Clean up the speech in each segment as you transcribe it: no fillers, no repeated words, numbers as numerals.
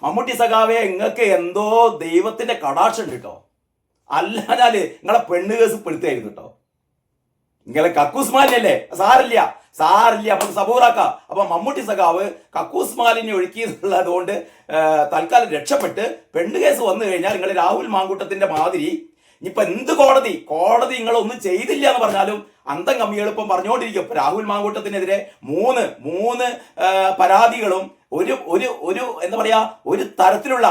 മമ്മൂട്ടി സഖാവെ നിങ്ങൾക്ക് എന്തോ ദൈവത്തിന്റെ കടാക്ഷം ഉണ്ട് കേട്ടോ. അല്ലാഞ്ഞാല് നിങ്ങളെ പെണ്ണ് കേസ് പെടുത്തായിരുന്നു കേട്ടോ. നിങ്ങളെ കക്കൂസ് മാലിന്യല്ലേ, സാരില്ല നമുക്ക് സബൂറാക്കാം. അപ്പൊ മമ്മൂട്ടി സഖാവ് കക്കൂസ് മാലിന്യം ഒഴുക്കിയെന്നുള്ളത് കൊണ്ട് തൽക്കാലം രക്ഷപ്പെട്ട് പെണ്ണ് കേസ് വന്നു കഴിഞ്ഞാൽ നിങ്ങൾ രാഹുൽ മാങ്കൂട്ടത്തിന്റെ മാതിരി ഇനിയിപ്പൊ എന്ത് കോടതി നിങ്ങളൊന്നും ചെയ്തില്ല എന്ന് പറഞ്ഞാലും അന്തം കമ്മികൾ ഇപ്പം പറഞ്ഞുകൊണ്ടിരിക്കും. ഇപ്പൊ രാഹുൽ മാങ്കൂട്ടത്തിനെതിരെ മൂന്ന് പരാതികളും ഒരു എന്താ പറയാ ഒരു തരത്തിലുള്ള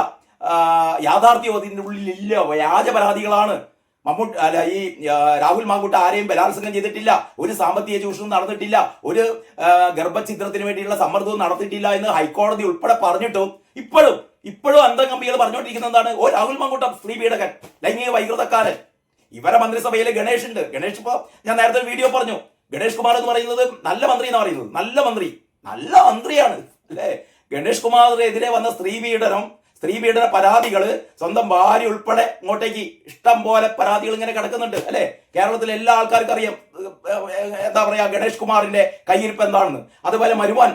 യാഥാർത്ഥ്യത്തിന്റെ ഉള്ളിലില്ല, വ്യാജ പരാതികളാണ്. ഈ രാഹുൽ മാങ്കൂട്ട ആരെയും ബലാത്സംഗം ചെയ്തിട്ടില്ല, ഒരു സാമ്പത്തിക ചൂഷണം നടന്നിട്ടില്ല, ഒരു ഗർഭഛിദ്രത്തിന് വേണ്ടിയുള്ള സമ്മർദ്ദവും നടത്തിയിട്ടില്ല എന്ന് ഹൈക്കോടതി ഉൾപ്പെടെ പറഞ്ഞിട്ടും ഇപ്പോഴും അന്തംകമ്പികൾ പറഞ്ഞുകൊണ്ടിരിക്കുന്ന എന്താണ്? രാഹുൽ മാങ്കൂട്ടം സ്ത്രീ പീഡകൻ, ലൈംഗിക വൈകൃതക്കാരൻ. ഇവരെ മന്ത്രിസഭയിൽ ഗണേഷ് ഉണ്ട്. ഗണേഷ് ഇപ്പൊ ഞാൻ നേരത്തെ വീഡിയോ പറഞ്ഞു, ഗണേഷ് കുമാർ എന്ന് പറയുന്നത് നല്ല മന്ത്രി എന്ന് പറയുന്നത് നല്ല മന്ത്രിയാണ് അല്ലേ. ഗണേഷ് കുമാറിനെതിരെ വന്ന സ്ത്രീ പീഡന പരാതികള് സ്വന്തം ഭാര്യ ഉൾപ്പെടെ ഇങ്ങോട്ടേക്ക് ഇഷ്ടം പോലെ പരാതികൾ ഇങ്ങനെ കിടക്കുന്നുണ്ട് അല്ലെ. കേരളത്തിലെ എല്ലാ ആൾക്കാർക്കും അറിയാം എന്താ പറയാ ഗണേഷ് കുമാറിന്റെ കയ്യിരിപ്പ് എന്താണെന്ന്. അതുപോലെ മരുമോൻ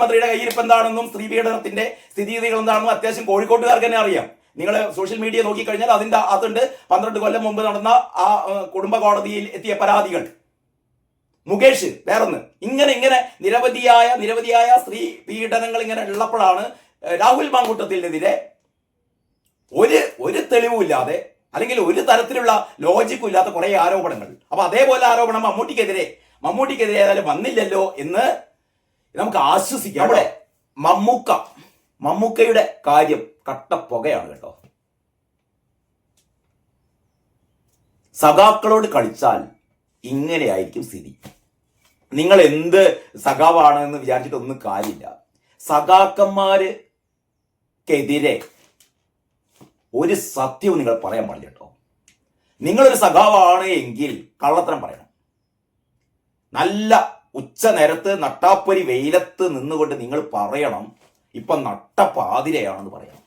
മന്ത്രിയുടെ കയ്യിരിപ്പ് എന്താണെന്നും സ്ത്രീ പീഡനത്തിന്റെ സ്ഥിതിഗതികൾ എന്താണെന്നും അത്യാവശ്യം കോഴിക്കോട്ടുകാർക്ക് തന്നെ അറിയാം. നിങ്ങൾ സോഷ്യൽ മീഡിയ നോക്കിക്കഴിഞ്ഞാൽ അതിന്റെ അകത്തുണ്ട് 12 കൊല്ലം മുമ്പ് നടന്ന ആ കുടുംബ കോടതിയിൽ എത്തിയ പരാതികൾ. മുകേഷ് വേറൊന്ന്, ഇങ്ങനെ നിരവധിയായ സ്ത്രീ പീഡനങ്ങൾ ഇങ്ങനെ ഉള്ളപ്പോഴാണ് രാഹുൽ മാങ്കൂട്ടത്തിനെതിരെ ഒരു തെളിവുമില്ലാതെ അല്ലെങ്കിൽ ഒരു തരത്തിലുള്ള ലോജിക്കും ഇല്ലാത്ത കുറെ ആരോപണങ്ങൾ. അപ്പൊ അതേപോലെ ആരോപണം മമ്മൂട്ടിക്കെതിരെ ഏതായാലും വന്നില്ലല്ലോ എന്ന് നമുക്ക് ആശ്വസിക്കാം. അവിടെ മമ്മൂക്കയുടെ കാര്യം കട്ടപ്പുകയാണ് കേട്ടോ. സഖാക്കളോട് കളിച്ചാൽ ഇങ്ങനെയായിരിക്കും സ്ഥിതി. നിങ്ങൾ എന്ത് സഖാവാണ് എന്ന് വിചാരിച്ചിട്ടൊന്നും കാര്യമില്ല. സഖാക്കന്മാർക്കെതിരെ ഒരു സത്യവും നിങ്ങൾ പറയാൻ പാടില്ല കേട്ടോ. നിങ്ങളൊരു സഖാവാണ് എങ്കിൽ കള്ളത്തരം പറയണം. നല്ല ഉച്ച നേരത്ത് നട്ടാപ്പൊരി വെയിലത്ത് നിന്നുകൊണ്ട് നിങ്ങൾ പറയണം ഇപ്പൊ നട്ടപ്പാതിരയാണെന്ന് പറയണം.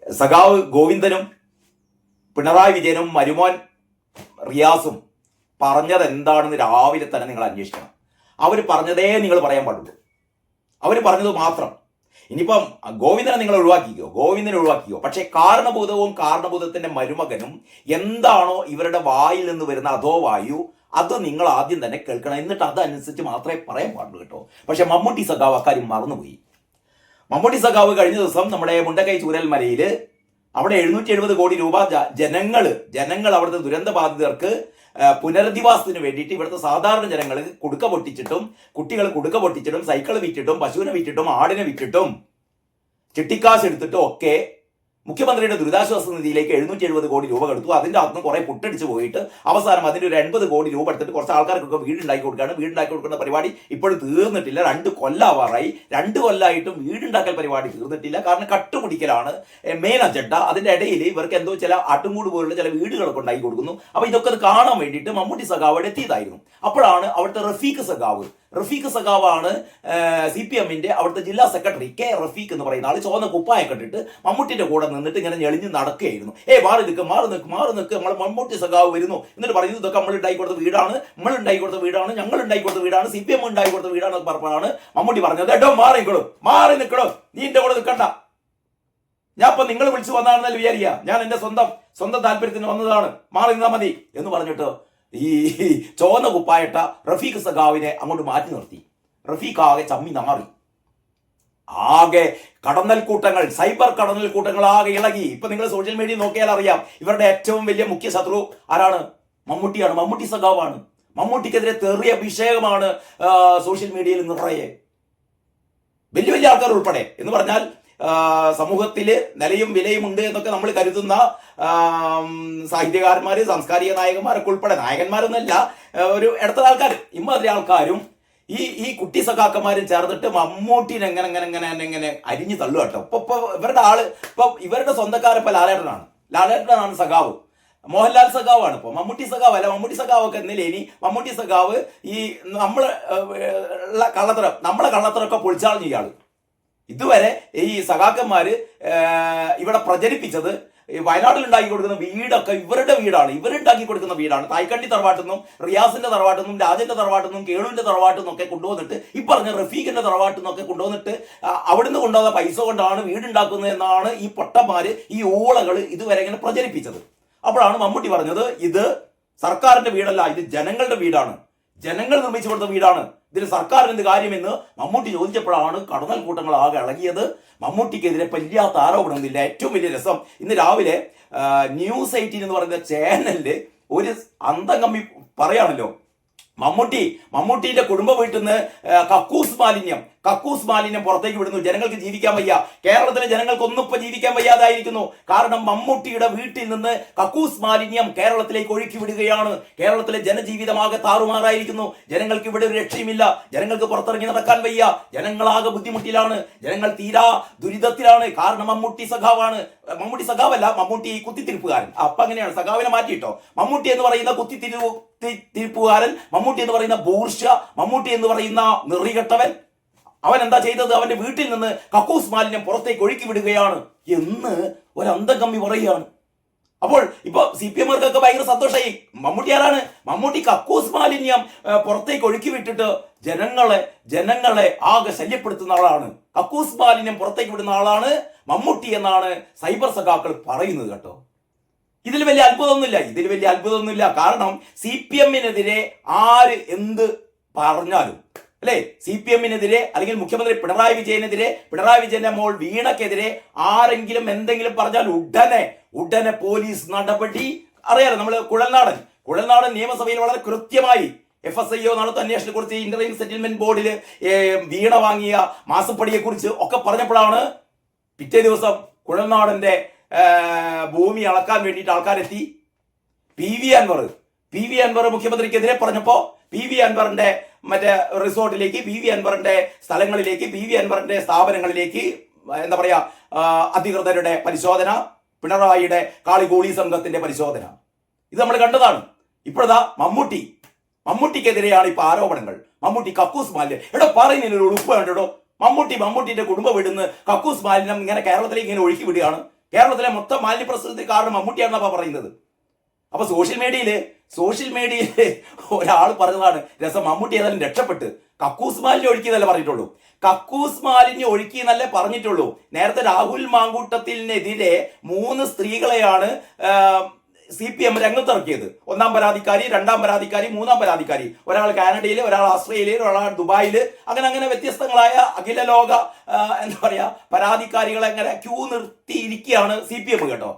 സഖാവ് ഗോവിന്ദനും പിണറായി വിജയനും മരുമോൻ റിയാസും പറഞ്ഞത് എന്താണെന്ന് രാവിലെ തന്നെ നിങ്ങൾ അന്വേഷിക്കണം. അവർ പറഞ്ഞതേ നിങ്ങൾ പറയാൻ പാടുള്ളൂ, അവർ പറഞ്ഞത് മാത്രം. ഇനിയിപ്പം ഗോവിന്ദനെ നിങ്ങൾ ഒഴിവാക്കിക്കോ, പക്ഷേ കാരണഭൂതത്തിന്റെ മരുമകനും എന്താണോ ഇവരുടെ വായിൽ നിന്ന് വരുന്ന അധോവായു അത് നിങ്ങൾ ആദ്യം തന്നെ കേൾക്കണം. എന്നിട്ട് അതനുസരിച്ച് മാത്രമേ പറയാൻ പാടുള്ളൂ കേട്ടോ. പക്ഷെ മമ്മൂട്ടി സഖാവ് അക്കാര്യം മറന്നുപോയി. മമ്മൂട്ടി സഖാവ് കഴിഞ്ഞ ദിവസം നമ്മുടെ മുണ്ടക്കൈ ചൂരൽമലയിൽ അവിടെ 770 കോടി രൂപ ജനങ്ങൾ അവിടുത്തെ ദുരന്ത ബാധിതർക്ക് പുനരധിവാസത്തിന് വേണ്ടിയിട്ട് ഇവിടുത്തെ സാധാരണ ജനങ്ങൾ കുടുക്ക പൊട്ടിച്ചിട്ടും കുട്ടികൾ കുടുക്ക പൊട്ടിച്ചിട്ടും സൈക്കിൾ വിറ്റിട്ടും പശുവിനെ വിറ്റിട്ടും ആടിനെ വിറ്റിട്ടും ചിട്ടിക്കാശ് എടുത്തിട്ടും ഒക്കെ മുഖ്യമന്ത്രിയുടെ ദുരിതാശ്വാസ നിധിയിലേക്ക് 770 കോടി രൂപ കൊടുത്തു. അതിൻ്റെ അകത്തുനിന്ന് കുറെ പുട്ടടിച്ച് പോയിട്ട് അവസാനം അതിൻ്റെ ഒരു 80 കോടി രൂപ എടുത്തിട്ട് കുറച്ച് ആൾക്കാർക്കൊക്കെ വീടുണ്ടാക്കി കൊടുക്കുന്ന പരിപാടി ഇപ്പോഴും തീർന്നിട്ടില്ല. 2 കൊല്ലാവാറായി. 2 കൊല്ലമായിട്ടും വീടുണ്ടാക്കൽ പരിപാടി തീർന്നിട്ടില്ല. കാരണം കട്ടുപിടിക്കലാണ് മെയിൻ അജണ്ട. അതിൻ്റെ ഇടയിൽ ഇവർക്ക് എന്തോ ചില ആട്ടുംകൂട് പോലുള്ള ചില വീടുകളൊക്കെ ഉണ്ടാക്കി കൊടുക്കുന്നു. അപ്പോൾ ഇതൊക്കെ കാണാൻ വേണ്ടിയിട്ട് മമ്മൂട്ടി സഖാവ് അവിടെ എത്തിയതായിരുന്നു. അപ്പോഴാണ് അവിടുത്തെ റഫീഖ് സഖാവാണ് CPM-ന്റെ അവിടുത്തെ ജില്ലാ സെക്രട്ടറി കെ റഫീഖ് എന്ന് പറയുന്ന ആൾ ചുവന്ന കുപ്പായൊക്കെ ഇട്ടിട്ട് മമ്മൂട്ടിന്റെ കൂടെ നിന്നിട്ട് ഇങ്ങനെ ഞെളിഞ്ഞ് നടക്കുകയായിരുന്നു. മാറി നിൽക്ക് നമ്മൾ മമ്മൂട്ടി സഖാവ് വരുന്നു എന്നിട്ട് പറയുന്നു ഇതൊക്കെ ഞങ്ങൾ ഉണ്ടാക്കി കൊടുത്ത വീടാണ്, ഞങ്ങൾ ഉണ്ടാക്കി കൊടുത്ത വീടാണ്, CPM ഉണ്ടാക്കി കൊടുത്ത വീടാണെന്ന് പറഞ്ഞപ്പോഴാണ് മമ്മൂട്ടി പറഞ്ഞത് മാറി നിൽക്കണോ നീ എന്റെ കൂടെ നിൽക്കണ്ട, ഞാൻ ഇപ്പൊ നിങ്ങൾ വിളിച്ചു വന്നതാണെന്നല്ല വിചാരിക്കുക, ഞാൻ എന്റെ സ്വന്തം താല്പര്യത്തിന് വന്നതാണ്, മാറി നിന്നാൽ മതി എന്ന് പറഞ്ഞിട്ട് ഈ ചോന്ന കുപ്പായിട്ട റഫീഖ് സഖാവിനെ അങ്ങോട്ട് മാറ്റി നിർത്തി. റഫീഖ് ആകെ ചമ്മി നാറി. ആകെ സൈബർ കടന്നൽ കൂട്ടങ്ങൾ ആകെ ഇളകി. ഇപ്പൊ നിങ്ങൾ സോഷ്യൽ മീഡിയ നോക്കിയാൽ അറിയാം ഇവരുടെ ഏറ്റവും വലിയ മുഖ്യ ശത്രു ആരാണ്? മമ്മൂട്ടി സഖാവാണ്. മമ്മൂട്ടിക്കെതിരെ തെറിയ അഭിഷേകമാണ് സോഷ്യൽ മീഡിയയിൽ നിറയെ. വലിയ ആൾക്കാർ ഉൾപ്പെടെ എന്ന് പറഞ്ഞാൽ സമൂഹത്തിൽ നിലയും വിലയും ഉണ്ട് എന്നൊക്കെ നമ്മൾ കരുതുന്ന സാഹിത്യകാരന്മാർ, സാംസ്കാരിക നായകന്മാരൊക്കെ ഉൾപ്പെടെ, നായകന്മാരൊന്നല്ല, ഒരു ഇടത്തര ആൾക്കാർ, ഇമ്മാതിരി ആൾക്കാരും ഈ കുട്ടി സഖാക്കന്മാരും ചേർന്നിട്ട് മമ്മൂട്ടിനെ എങ്ങനെ അരിഞ്ഞു തള്ളു കേട്ടോ. ഇപ്പൊ ഇവരുടെ സ്വന്തക്കാരപ്പ ലാലേട്ടനാണ് സഖാവ്. മോഹൻലാൽ സഖാവാണ് ഇപ്പോൾ. മമ്മൂട്ടി സഖാവ് അല്ല. മമ്മൂട്ടി സഖാവൊക്കെ എന്നില്ലേനി മമ്മൂട്ടി സഖാവ് ഈ നമ്മളെ കള്ളത്തരമൊക്കെ പൊളിച്ചാളും ഇയാൾ. ഇതുവരെ ഈ സഖാക്കന്മാര് ഇവിടെ പ്രചരിപ്പിച്ചത് ഈ വയനാട്ടിൽ ഉണ്ടാക്കി കൊടുക്കുന്ന വീടൊക്കെ ഇവരുടെ വീടാണ്, ഇവരുണ്ടാക്കി കൊടുക്കുന്ന വീടാണ്. തായ്ക്കണ്ടി തറവാട്ടിൽ റിയാസിന്റെ തറവാട്ടിൽ രാജന്റെ തറവാട്ടിൽ കേളുവിന്റെ തറവാട്ടിൽ നിന്നൊക്കെ കൊണ്ടുവന്നിട്ട് ഈ പറഞ്ഞ റഫീഖിന്റെ തറവാട്ടിൽ നിന്നൊക്കെ കൊണ്ടുവന്നിട്ട് അവിടുന്ന് കൊണ്ടുവന്ന പൈസ കൊണ്ടാണ് വീടുണ്ടാക്കുന്നത് എന്നാണ് ഈ പൊട്ടന്മാര്, ഈ ഊളകൾ ഇതുവരെ ഇങ്ങനെ പ്രചരിപ്പിച്ചത്. അപ്പോഴാണ് മമ്മൂട്ടി പറഞ്ഞത് ഇത് സർക്കാരിന്റെ വീടല്ല, ഇത് ജനങ്ങളുടെ വീടാണ്, ജനങ്ങൾ നിർമ്മിച്ചു കൊടുത്ത വീടാണ്, ഇതിൽ സർക്കാരിന് എന്ത് കാര്യമെന്ന് മമ്മൂട്ടി ചോദിച്ചപ്പോഴാണ് കടന്നൽ കൂട്ടങ്ങൾ ആകെ ഇളകിയത്. മമ്മൂട്ടിക്കെതിരെ വലിയാത്ത ആരോപണമൊന്നുമില്ല. ഏറ്റവും വലിയ രസം, ഇന്ന് രാവിലെ ന്യൂസ് 18 എന്ന് പറയുന്ന ചാനലില് ഒരു അന്തം കമ്മി പറയാണല്ലോ, മമ്മൂട്ടിന്റെ കുടുംബ വീട്ടിൽ നിന്ന് കക്കൂസ് മാലിന്യം പുറത്തേക്ക് വിടുന്നു. ജനങ്ങൾക്ക് ജീവിക്കാൻ വയ്യ, കേരളത്തിലെ ജനങ്ങൾക്കൊന്നും ഇപ്പൊ ജീവിക്കാൻ വയ്യാതായിരിക്കുന്നു. കാരണം മമ്മൂട്ടിയുടെ വീട്ടിൽ നിന്ന് കക്കൂസ് മാലിന്യം കേരളത്തിലേക്ക് ഒഴുക്കി വിടുകയാണ്. കേരളത്തിലെ ജനജീവിതമാകെ താറുമാറായിരിക്കുന്നു. ജനങ്ങൾക്ക് ഇവിടെ ഒരു രക്ഷയുമില്ല, ജനങ്ങൾക്ക് പുറത്തിറങ്ങി നടക്കാൻ വയ്യ, ജനങ്ങളാകെ ബുദ്ധിമുട്ടിലാണ്, ജനങ്ങൾ തീരാ ദുരിതത്തിലാണ്. കാരണം മമ്മൂട്ടി സഖാവല്ല, മമ്മൂട്ടി കുത്തിത്തിരിപ്പുകാരൻ. അപ്പൊ അങ്ങനെയാണ്, സഖാവിനെ മാറ്റിയിട്ടോ. മമ്മൂട്ടി എന്ന് പറയുന്ന കുത്തിത്തിരിപ്പുകാരൻ, മമ്മൂട്ടി എന്ന് പറയുന്ന ബൂർഷ, മമ്മൂട്ടി എന്ന് പറയുന്ന നെറികെട്ടവൻ, അവൻ എന്താ ചെയ്തത്? അവന്റെ വീട്ടിൽ നിന്ന് കക്കൂസ് മാലിന്യം പുറത്തേക്ക് ഒഴുക്കി വിടുകയാണ് എന്ന് ഒരു അന്തം കമ്മി പറയുകയാണ്. അപ്പോൾ ഇപ്പൊ CPM-കാർക്കൊക്കെ ഭയങ്കര സന്തോഷമായി. മമ്മൂട്ടി ആരാണ്? മമ്മൂട്ടി കക്കൂസ് മാലിന്യം പുറത്തേക്ക് ഒഴുക്കി വിട്ടിട്ട് ജനങ്ങളെ ആകെ ശല്യപ്പെടുത്തുന്ന ആളാണ്, കക്കൂസ് മാലിന്യം പുറത്തേക്ക് വിടുന്ന ആളാണ് മമ്മൂട്ടി എന്നാണ് സൈബർ സഖാക്കൾ പറയുന്നത് കേട്ടോ. ഇതിൽ വലിയ അത്ഭുതമൊന്നുമില്ല. കാരണം CPM-നെതിരെ ആര് എന്ത് പറഞ്ഞാലും, അല്ലെ, CPM-നെതിരെ അല്ലെങ്കിൽ മുഖ്യമന്ത്രി പിണറായി വിജയന്റെ മോൾ വീണക്കെതിരെ ആരെങ്കിലും എന്തെങ്കിലും പറഞ്ഞാൽ ഉടനെ പോലീസ് നടപടി. അറിയാലോ, നമ്മൾ കുഴൽനാടൻ നിയമസഭയിൽ വളരെ കൃത്യമായി FSIO നടത്തുന്ന അന്വേഷണത്തെക്കുറിച്ച്, ഇന്റർനെയിം സെറ്റിൽമെന്റ് ബോർഡിൽ വീണ വാങ്ങിയ മാസപ്പടിയെ കുറിച്ച് ഒക്കെ പറഞ്ഞപ്പോഴാണ് പിറ്റേ ദിവസം കുഴൽനാടന്റെ ഭൂമി അളക്കാൻ വേണ്ടിയിട്ട് ആൾക്കാരെത്തി. PV അൻവർ മുഖ്യമന്ത്രിക്കെതിരെ പറഞ്ഞപ്പോ PV അൻവറിന്റെ മറ്റേ റിസോർട്ടിലേക്ക്, PV അൻവറിന്റെ സ്ഥലങ്ങളിലേക്ക്, PV അൻവറിന്റെ സ്ഥാപനങ്ങളിലേക്ക് എന്താ പറയാ അധികൃതരുടെ പരിശോധന, പിണറായിയുടെ കാളിഗോളി സംഘത്തിന്റെ പരിശോധന, ഇത് നമ്മൾ കണ്ടതാണ്. ഇപ്പോഴതാ മമ്മൂട്ടിക്കെതിരെയാണ് ഇപ്പൊ ആരോപണങ്ങൾ. മമ്മൂട്ടി കക്കൂസ് മാലിന്യം, പറയുന്നതിന് ഒരു ഉളുപ്പ് വേണ്ടോ? മമ്മൂട്ടിന്റെ കുടുംബ വീടുന്ന് കക്കൂസ് മാലിന്യം ഇങ്ങനെ കേരളത്തിലേക്ക് ഇങ്ങനെ ഒഴുക്കി വിടുകയാണ്. കേരളത്തിലെ മൊത്തം മാലിന്യ പ്രശ്നത്തിന് കാരണം മമ്മൂട്ടിയാണെന്നാ പറയുന്നത്. അപ്പൊ സോഷ്യൽ മീഡിയയില് ഒരാൾ പറഞ്ഞതാണ് രസം, മമ്മൂട്ടി ഏതായാലും രക്ഷപ്പെട്ട്. കക്കൂസ് മാലിന്യം ഒഴുക്കിയെന്നല്ലേ പറഞ്ഞിട്ടുള്ളൂ, കക്കൂസ് മാലിന്യം ഒഴുക്കിയെന്നല്ലേ പറഞ്ഞിട്ടുള്ളൂ. നേരത്തെ രാഹുൽ മാങ്കൂട്ടത്തിനെതിരെ 3 സ്ത്രീകളെയാണ് CPM രംഗത്തിറക്കിയത്. 1ാം പരാതിക്കാരി, 2ാം പരാതിക്കാരി, 3ാം പരാതിക്കാരി. ഒരാൾ കാനഡയിൽ, ഒരാൾ ഓസ്ട്രേലിയയിൽ, ഒരാൾ ദുബായിൽ, അങ്ങനെ വ്യത്യസ്തങ്ങളായ അഖില ലോക എന്താ പറയാ പരാതിക്കാരികളെ അങ്ങനെ ക്യൂ നിർത്തിയിരിക്കുകയാണ് CPM കേട്ടോ.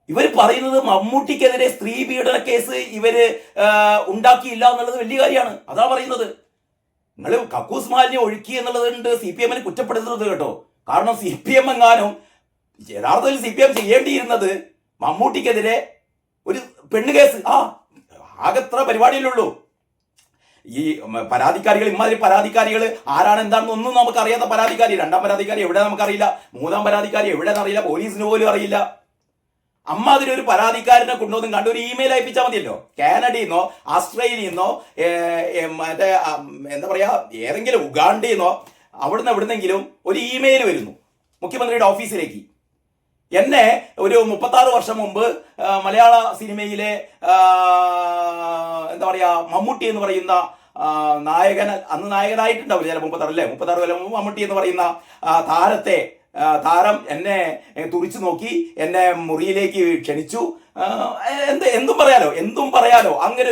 ഇവർ പറയുന്നത് മമ്മൂട്ടിക്കെതിരെ സ്ത്രീ പീഡന കേസ് ഇവര് ഉണ്ടാക്കിയില്ല എന്നുള്ളത് വലിയ കാര്യമാണ്. അതാ പറയുന്നത്. നിങ്ങൾ കക്കൂസ് മാലിന്യം ഒഴുക്കി എന്നുള്ളതുകൊണ്ട് CPM-നെ കുറ്റപ്പെടുത്തരുത് കേട്ടോ. കാരണം CPM എങ്ങാനും യഥാർത്ഥത്തിൽ CPM ചെയ്യേണ്ടിയിരുന്നത് മമ്മൂട്ടിക്കെതിരെ ഒരു പെണ്ണ് കേസ്, ആകെത്ര പരിപാടിയിലുള്ളൂ. ഈ പരാതിക്കാരികൾ, ഇമാതിരി പരാതിക്കാരികൾ ആരാണ് എന്താണെന്ന് ഒന്നും നമുക്ക് അറിയാത്ത പരാതിക്കാരി, 2ാം പരാതിക്കാരി എവിടെ നമുക്കറിയില്ല, 3ാം പരാതിക്കാരി എവിടെയെന്ന് അറിയില്ല, പോലീസിന് പോലും അറിയില്ല. അമ്മാതിരി ഒരു പരാതിക്കാരനെ കൊണ്ടുവന്നും കണ്ട് ഒരു ഇമെയിൽ അയപ്പിച്ചാൽ മതിയല്ലോ. കാനഡയിൽ നിന്നോ ഓസ്ട്രേലിയയിൽ നിന്നോ മറ്റേ എന്താ പറയാ ഏതെങ്കിലും ഉഗാണ്ടയിൽ നിന്നോ അവിടുന്ന് എവിടുന്നെങ്കിലും ഒരു ഇമെയിൽ വരുന്നു മുഖ്യമന്ത്രിയുടെ ഓഫീസിലേക്ക്. എന്നെ ഒരു 36 വർഷം മുമ്പ് മലയാള സിനിമയിലെ എന്താ പറയാ മമ്മൂട്ടി എന്ന് പറയുന്ന അന്ന് നായകനായിട്ടുണ്ടാവില്ല, ചില 36 കൊല്ലം മുമ്പ് മമ്മൂട്ടി എന്ന് പറയുന്ന താരം എന്നെ തുറിച്ചു നോക്കി, എന്നെ മുറിയിലേക്ക് ക്ഷണിച്ചു, എന്തും പറയാലോ. അങ്ങനെ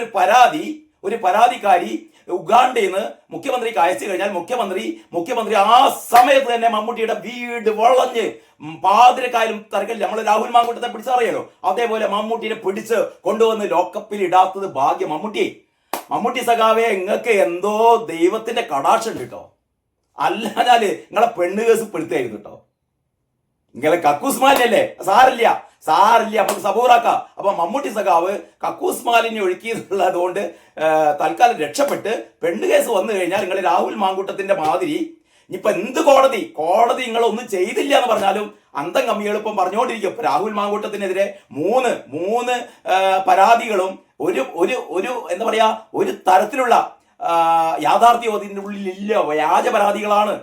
ഒരു പരാതിക്കാരി ഉഗാണ്ടയിൽ നിന്ന് മുഖ്യമന്ത്രിക്ക് അയച്ചു കഴിഞ്ഞാൽ മുഖ്യമന്ത്രി ആ സമയത്ത് തന്നെ മമ്മൂട്ടിയുടെ വീട് വളഞ്ഞ് പാതിരക്കായാലും തരക്കില്ല. നമ്മൾ രാഹുൽ മാങ്കൂട്ടത്തെ പിടിച്ചറിയാലോ, അതേപോലെ മമ്മൂട്ടിനെ പിടിച്ച് കൊണ്ടുവന്ന് ലോക്കപ്പിൽ ഇടാത്തത് ഭാഗ്യം. മമ്മൂട്ടി സഖാവേ, നിങ്ങൾക്ക് എന്തോ ദൈവത്തിന്റെ കടാക്ഷം കേട്ടോ. അല്ലാഞ്ഞാല് നിങ്ങളെ പെണ്ണ് കേസ് പെടുത്തായിരുന്നു കേട്ടോ. നിങ്ങളെ കക്കൂസ് മാലിന്യല്ലേ, സാറില്ല നമുക്ക് സബൂറാക്കാം. അപ്പൊ മമ്മൂട്ടി സഖാവ് കക്കൂസ് മാലിന്യം ഒഴുക്കിയെന്നുള്ളത് കൊണ്ട് തൽക്കാലം രക്ഷപ്പെട്ട് പെണ്ണ് കേസ് വന്നു കഴിഞ്ഞാൽ നിങ്ങൾ രാഹുൽ മാങ്കൂട്ടത്തിന്റെ മാതിരി ഇനിയിപ്പൊ എന്ത് കോടതി നിങ്ങളൊന്നും ചെയ്തില്ല എന്ന് പറഞ്ഞാലും അന്തം കമ്മികൾ ഇപ്പം പറഞ്ഞുകൊണ്ടിരിക്കും. രാഹുൽ മാങ്കൂട്ടത്തിനെതിരെ മൂന്ന് പരാതികളും ഒരു എന്താ പറയാ ഒരു തരത്തിലുള്ള യാഥാർത്ഥ്യം അതിൻ്റെ ഉള്ളിലില്ല, വ്യാജ പരാതികളാണ്.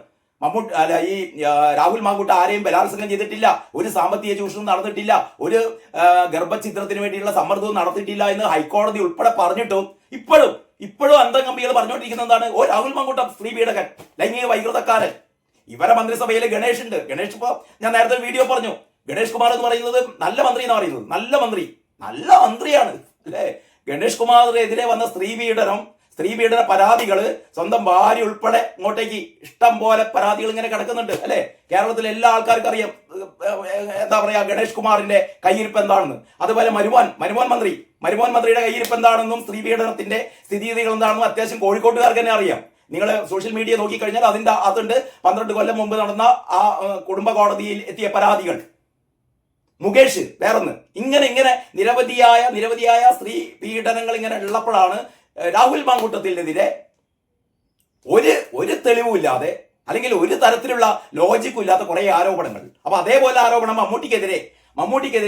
അല്ല ഈ രാഹുൽ മാങ്കൂട്ട ആരെയും ബലാത്സംഗം ചെയ്തിട്ടില്ല, ഒരു സാമ്പത്തിക ചൂഷണം നടന്നിട്ടില്ല, ഒരു ഗർഭചിത്രത്തിന് വേണ്ടിയുള്ള സമ്മർദ്ദവും നടത്തിയിട്ടില്ല എന്ന് ഹൈക്കോടതി ഉൾപ്പെടെ പറഞ്ഞിട്ടും ഇപ്പോഴും അന്തംകമ്പികൾ പറഞ്ഞുകൊണ്ടിരിക്കുന്നത് എന്താണ്? ഓ രാഹുൽ മാങ്കൂട്ടം സ്ത്രീ പീഡകൻ, ലൈംഗിക വൈകൃതക്കാരൻ. ഇവരെ മന്ത്രിസഭയിൽ ഗണേഷ് ഉണ്ട്. ഗണേഷ് ഇപ്പൊ ഞാൻ നേരത്തെ വീഡിയോ പറഞ്ഞു, ഗണേഷ് കുമാർ എന്ന് പറയുന്നത് നല്ല മന്ത്രി എന്ന് പറയുന്നത് നല്ല മന്ത്രിയാണ് അല്ലേ? ഗണേഷ് കുമാറിനെതിരെ വന്ന സ്ത്രീ പീഡന പരാതികൾ സ്വന്തം ഭാര്യ ഉൾപ്പെടെ ഇങ്ങോട്ടേക്ക് ഇഷ്ടം പോലെ പരാതികൾ ഇങ്ങനെ കിടക്കുന്നുണ്ട് അല്ലെ? കേരളത്തിലെ എല്ലാ ആൾക്കാർക്കും അറിയാം എന്താ പറയാ ഗണേഷ് കുമാറിന്റെ കയ്യിരിപ്പ് എന്താണെന്ന്. അതുപോലെ മരുമോൻ മന്ത്രിയുടെ കയ്യിരിപ്പ് എന്താണെന്നും സ്ത്രീ പീഡനത്തിന്റെ സ്ഥിതിഗതികൾ എന്താണെന്നും അത്യാവശ്യം കോഴിക്കോട്ടുകാർക്ക് തന്നെ അറിയാം. നിങ്ങൾ സോഷ്യൽ മീഡിയ നോക്കിക്കഴിഞ്ഞാൽ അതുണ്ട് 12 കൊല്ലം മുമ്പ് നടന്ന ആ കുടുംബ കോടതിയിൽ എത്തിയ പരാതികൾ. മുകേഷ് വേറൊന്ന്, ഇങ്ങനെ നിരവധിയായ സ്ത്രീ പീഡനങ്ങൾ ഇങ്ങനെ ഉള്ളപ്പോഴാണ് രാഹുൽ മാങ്കൂട്ടത്തിനെതിരെ ഒരു തെളിവുമില്ലാതെ അല്ലെങ്കിൽ ഒരു തരത്തിലുള്ള ലോജിക്കും ഇല്ലാത്ത കുറെ ആരോപണങ്ങൾ. അപ്പൊ അതേപോലെ ആരോപണം മമ്മൂട്ടിക്കെതിരെ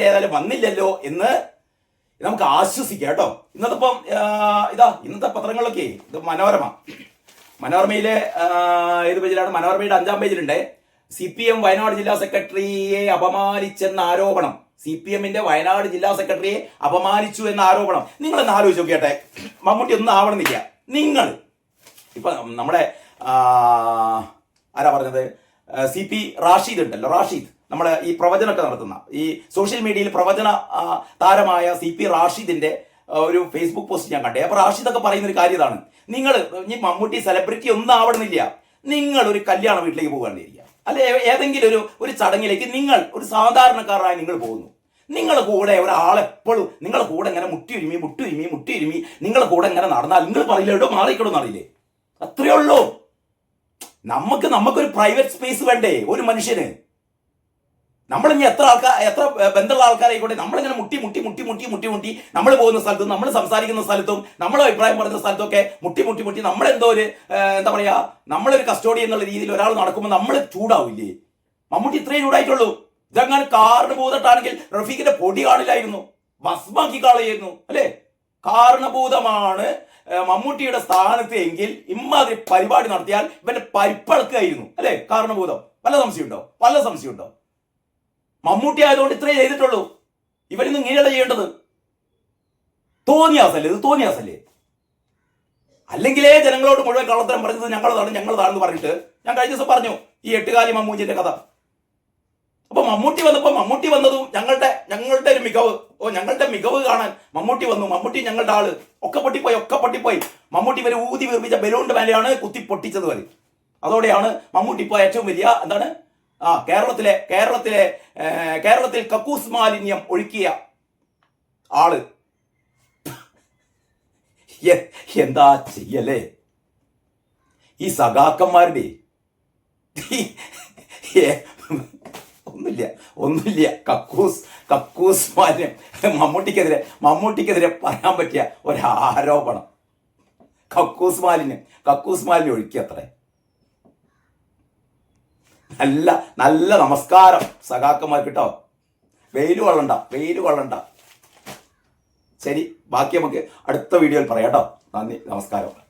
ഏതായാലും വന്നില്ലല്ലോ എന്ന് നമുക്ക് ആശ്വസിക്കാം കേട്ടോ. ഇന്നത്തെ പത്രങ്ങളിലൊക്കെ ഇത് മനോരമയിലെ ഏത് പേജിലാണ്? മനോരമയുടെ 5-ാം പേജിലുണ്ട്. CPM വയനാട് ജില്ലാ സെക്രട്ടറിയെ അപമാനിച്ചെന്ന ആരോപണം. CPMന്റെ വയനാട് ജില്ലാ സെക്രട്ടറിയെ അപമാനിച്ചു എന്ന ആരോപണം. നിങ്ങളൊന്ന് ആലോചിച്ച് നോക്കിയാട്ടെ. മമ്മൂട്ടി ഒന്നും ആവണമെന്നില്ല. നിങ്ങൾ ഇപ്പൊ നമ്മുടെ ആരാ പറഞ്ഞത്? CP റാഷീദ് ഉണ്ടല്ലോ, നമ്മുടെ ഈ പ്രവചനമൊക്കെ നടത്തുന്ന ഈ സോഷ്യൽ മീഡിയയിൽ പ്രവചന താരമായ CP റാഷീദിന്റെ ഒരു ഫേസ്ബുക്ക് പോസ്റ്റ് ഞാൻ കണ്ടേ. അപ്പൊ റാഷിദൊക്കെ പറയുന്ന ഒരു കാര്യം ഇതാണ്: നിങ്ങൾ ഈ മമ്മൂട്ടി സെലിബ്രിറ്റി ഒന്നും ആവണമെന്നില്ല, നിങ്ങൾ ഒരു കല്യാണ വീട്ടിലേക്ക് പോകാണ്ടിരിക്കുക, അല്ലെ ഏതെങ്കിലും ഒരു ചടങ്ങിലേക്ക് നിങ്ങൾ ഒരു സാധാരണക്കാരായി നിങ്ങൾ പോകുന്നു. നിങ്ങളുടെ കൂടെ ഒരാളെപ്പോഴും നിങ്ങളുടെ കൂടെ ഇങ്ങനെ മുട്ടിയുരുമി നിങ്ങളുടെ കൂടെ ഇങ്ങനെ നടന്നാൽ നിങ്ങൾ പറയില്ല എവിടെ മാറിക്കണമെന്ന് അറിയില്ലേ? അത്രയേ ഉള്ളൂ. നമുക്കൊരു പ്രൈവറ്റ് സ്പേസ് വേണ്ടേ ഒരു മനുഷ്യന്? നമ്മളിനി എത്ര ബന്ധമുള്ള ആൾക്കാരായിക്കോട്ടെ, നമ്മളിങ്ങനെ മുട്ടി നമ്മൾ പോകുന്ന സ്ഥലത്തും നമ്മൾ സംസാരിക്കുന്ന സ്ഥലത്തും നമ്മൾ അഭിപ്രായം പറയുന്ന സ്ഥലത്തൊക്കെ മുട്ടി നമ്മളെന്തോ ഒരു എന്താ പറയാ, നമ്മളൊരു കസ്റ്റോഡി എന്നുള്ള രീതിയിൽ ഒരാൾ നടക്കുമ്പോൾ നമ്മൾ ചൂടാവില്ലേ? മമ്മൂട്ടി ഇത്രയും ചൂടായിട്ടുള്ളൂ. ഇതങ്ങനെ കാരണഭൂതട്ടാണെങ്കിൽ റഫീഖിന്റെ പൊടി കാണില്ലായിരുന്നു, ഭസ്മാക്കി കളയായിരുന്നു അല്ലെ? കാരണഭൂതമാണ് മമ്മൂട്ടിയുടെ സ്ഥാനത്ത് എങ്കിൽ ഇമ്മാതിരി പരിപാടി നടത്തിയാൽ ഇവന്റെ പരിപ്പളക്കായിരുന്നു അല്ലെ? കാരണഭൂതം. വല്ല സംശയമുണ്ടോ? മമ്മൂട്ടി ആയതുകൊണ്ട് ഇത്രേ ചെയ്തിട്ടുള്ളൂ. ഇവരിന്ന് ഇങ്ങനെയല്ല ചെയ്യേണ്ടത്. തോന്നിയാസല്ലേ? അല്ലെങ്കിലേ ജനങ്ങളോട് മുഴുവൻ കള്ളത്തരം പറഞ്ഞത് ഞങ്ങളതാണെന്ന് പറഞ്ഞിട്ട് ഞാൻ കഴിഞ്ഞ ദിവസം പറഞ്ഞു ഈ 8 മമ്മൂജിന്റെ കഥ. അപ്പൊ മമ്മൂട്ടി വന്നതും ഞങ്ങളുടെ ഒരു മികവ്, ഞങ്ങളുടെ മികവ് കാണാൻ മമ്മൂട്ടി വന്നു, മമ്മൂട്ടി ഞങ്ങളുടെ ആള്, ഒക്കെ പൊട്ടിപ്പോയി. മമ്മൂട്ടി ഇവര് ഊതി വീർപ്പിച്ച ബലൂണിന്റെ മേലെയാണ് കുത്തി പൊട്ടിച്ചത് വരെ. അതോടെയാണ് മമ്മൂട്ടി ഇപ്പോൾ ഏറ്റവും വലിയ എന്താണ് കേരളത്തിൽ കക്കൂസ് മാലിന്യം ഒഴുക്കിയ ആള്. എന്താ ചെയ്യല്ലേ ഈ സഖാക്കന്മാരുടെ? ഒന്നുമില്ല. കക്കൂസ് മാലിന്യം മമ്മൂട്ടിക്കെതിരെ പറയാൻ പറ്റിയ ഒരാരോപണം. കക്കൂസ് മാലിന്യം ഒഴുക്കിയത്രേ. നല്ല നമസ്കാരം സഖാക്കന്മാർക്ക് കേട്ടോ. വെയിൽ കൊള്ളണ്ട. ശരി, ബാക്കി നമുക്ക് അടുത്ത വീഡിയോയിൽ പറയാം കേട്ടോ. നന്ദി, നമസ്കാരം.